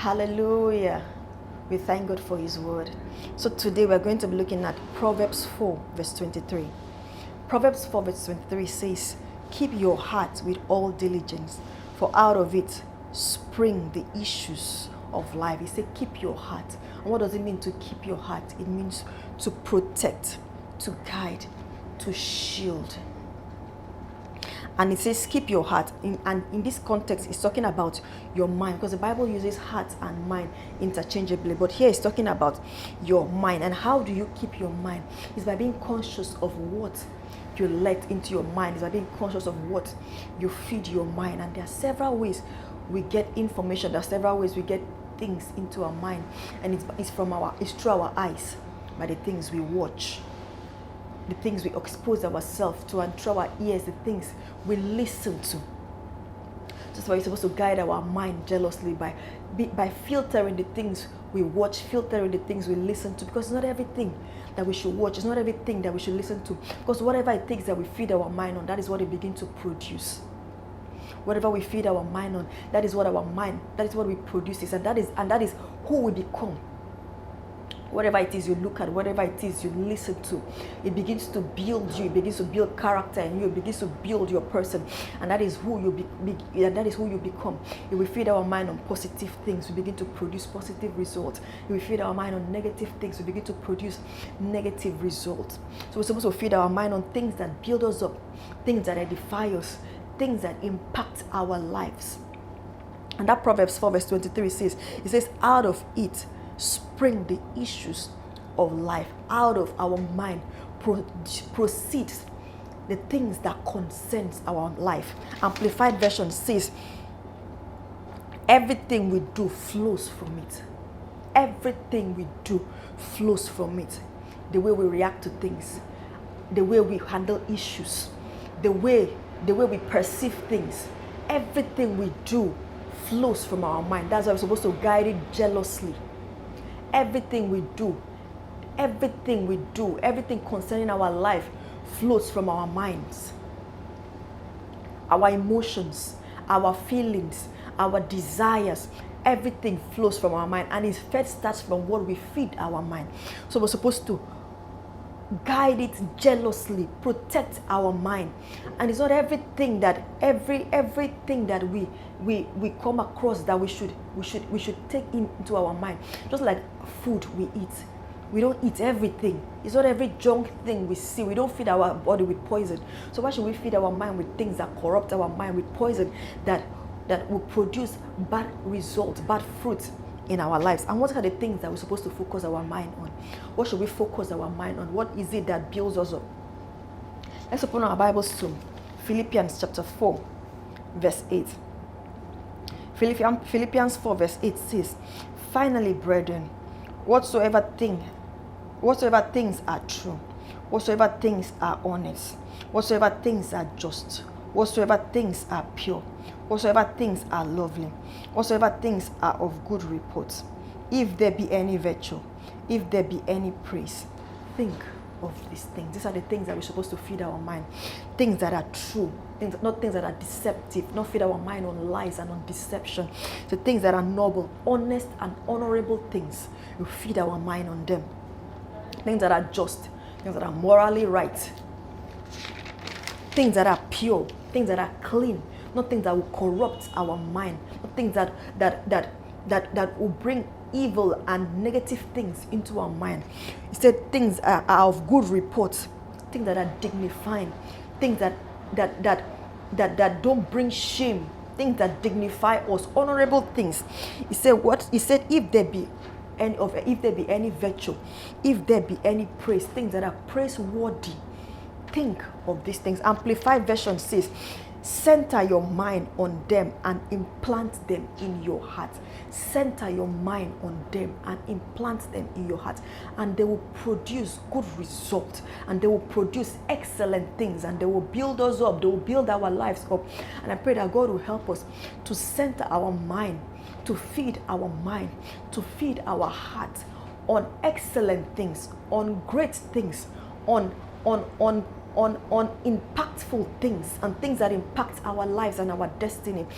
Hallelujah. We thank God for His word. So today we're going to be looking at Proverbs 4, verse 23. Proverbs 4, verse 23 says, "Keep your heart with all diligence, for out of it spring the issues of life." He said, keep your heart. And what does it mean to keep your heart? It means to protect, to guide, to shield. And it says, keep your heart. And in this context, it's talking about your mind, because the Bible uses heart and mind interchangeably. But here it's talking about your mind. And how do you keep your mind? It's by being conscious of what you let into your mind. It's by being conscious of what you feed your mind. And there are several ways we get information. There are several ways we get things into our mind. And it's through our eyes, by the things we watch, the things we expose ourselves to, and through our ears, the things we listen to. That's why we're supposed to guide our mind jealously by filtering the things we watch, filtering the things we listen to, because it's not everything that we should watch, it's not everything that we should listen to, because whatever it takes that we feed our mind on, that is what it begins to produce. Whatever we feed our mind on, that is what we produce, and that is who we become. Whatever it is you look at, whatever it is you listen to, it begins to build you. It begins to build character in you. It begins to build your person, and that is who you become. If we feed our mind on positive things, we begin to produce positive results. If we feed our mind on negative things, we begin to produce negative results. So we're supposed to feed our mind on things that build us up, things that edify us, things that impact our lives. And that Proverbs 4 verse 23 says, out of it spring the issues of life. Out of our mind proceeds the things that concerns our life. Amplified version says, everything we do flows from it. Everything we do flows from it. The way we react to things, the way we handle issues, the way we perceive things, everything we do flows from our mind. That's why we're supposed to guide it jealously. Everything we do, everything concerning our life flows from our minds. Our emotions, our feelings, our desires, everything flows from our mind, and it first starts from what we feed our mind. So we're supposed to guide it jealously, protect our mind. And it's not everything that everything that we come across that we should take into our mind. Just like food we eat, we don't eat everything. It's not every junk thing we see. We don't feed our body with poison. So why should we feed our mind with things that corrupt our mind, with poison that will produce bad results, bad fruits in our lives? And what are the things that we're supposed to focus our mind on? What should we focus our mind on? What is it that builds us up? Let's open our Bibles to Philippians chapter 4, verse 8. Philippians 4, verse 8 says, "Finally, brethren, whatsoever things are true, whatsoever things are honest, whatsoever things are just, whatsoever things are pure, whatsoever things are lovely, whatsoever things are of good report, if there be any virtue, if there be any praise, think of these things." These are the things that we're supposed to feed our mind. Things that are true, not things that are deceptive. Not feed our mind on lies and on deception. The things that are noble, honest, and honorable things, we feed our mind on them. Things that are just, things that are morally right, things that are pure, things that are clean, not things that will corrupt our mind, not things that will bring evil and negative things into our mind. He said things are of good report, things that are dignifying, things that don't bring shame, things that dignify us, honorable things. He said if there be any virtue, if there be any praise, things that are praiseworthy, think of these things. Amplified version says, center your mind on them and implant them in your heart. Center your mind on them and implant them in your heart, and they will produce good results, and they will produce excellent things, and they will build us up. They will build our lives up. And I pray that God will help us to center our mind, to feed our mind, to feed our heart on excellent things, on great things, on impactful things, and things that impact our lives and our destiny.